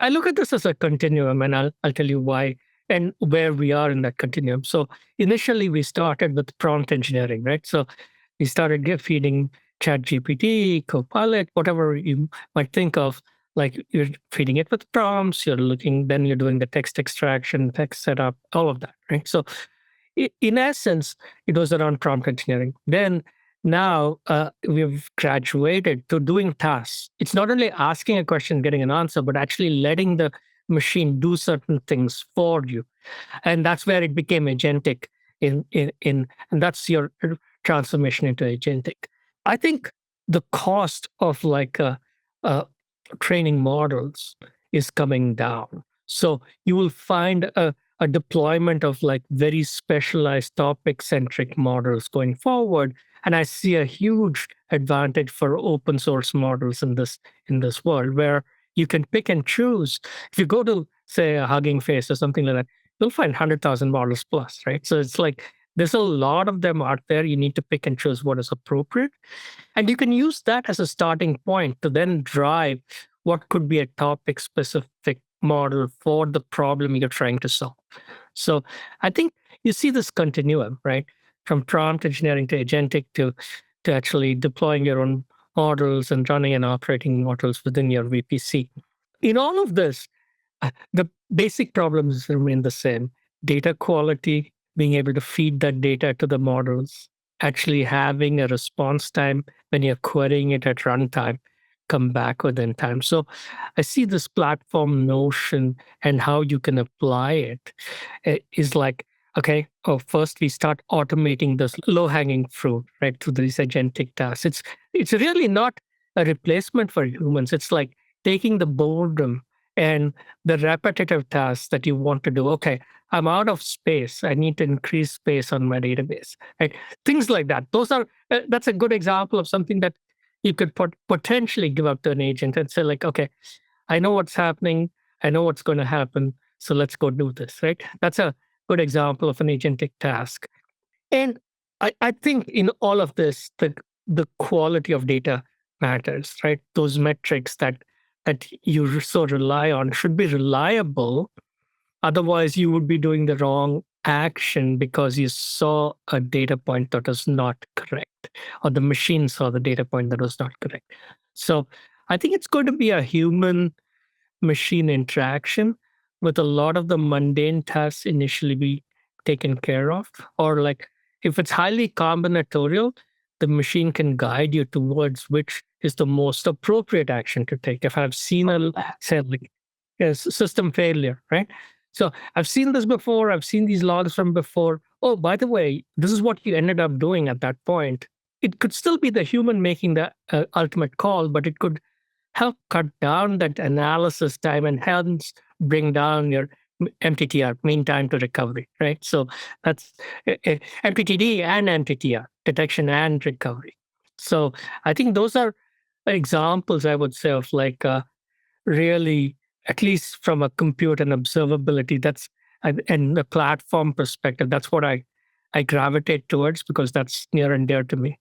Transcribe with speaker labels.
Speaker 1: I look at this as a continuum, and I'll tell you why and where we are in that continuum. So initially, we started with prompt engineering, right? So we started feeding ChatGPT, Copilot, whatever you might think of. Like you're feeding it with prompts, then you're doing the text extraction, text setup, all of that, right? So in essence, it was around prompt engineering. Then now we've graduated to doing tasks. It's not only asking a question, getting an answer, but actually letting the machine do certain things for you. And that's where it became agentic and that's your transformation into agentic. I think the cost of uh, training models is coming down. So you will find a deployment of like very specialized topic centric models going forward. And I see a huge advantage for open source models in this world where you can pick and choose. If you go to say a Hugging Face or something like that, you'll find 100,000 models plus, right? So it's like there's a lot of them out there. You need to pick and choose what is appropriate. And you can use that as a starting point to then drive what could be a topic specific model for the problem you're trying to solve. So I think you see this continuum, right? From prompt engineering to agentic to actually deploying your own models and running and operating models within your VPC. In all of this, the basic problems remain the same. Data quality, being able to feed that data to the models, actually having a response time when you're querying it at runtime, come back within time. So I see this platform notion and how you can apply it is like, okay, first we start automating this low-hanging fruit, right, through these agentic tasks. It's really not a replacement for humans. It's like taking the boredom and the repetitive tasks that you want to do. Okay, I'm out of space. I need to increase space on my database. Right? Things like that. That's a good example of something that you could potentially give up to an agent and say, like, okay, I know what's happening. I know what's going to happen. So let's go do this. Right? That's a good example of an agentic task. And I think in all of this, the quality of data matters, right? Those metrics that you so rely on should be reliable. Otherwise, you would be doing the wrong action because you saw a data point that was not correct, or the machine saw the data point that was not correct. So I think it's going to be a human machine interaction with a lot of the mundane tasks initially be taken care of. Or like if it's highly combinatorial, the machine can guide you towards which is the most appropriate action to take. If I've seen say like system failure, right? So I've seen this before, I've seen these logs from before. Oh, by the way, this is what you ended up doing at that point. It could still be the human making the ultimate call, but it could help cut down that analysis time and hence bring down your MTTR, mean time to recovery, right? So that's MTTD and MTTR, detection and recovery. So I think those are examples, I would say, of like really, at least from a compute and observability, and the platform perspective, that's what I gravitate towards because that's near and dear to me.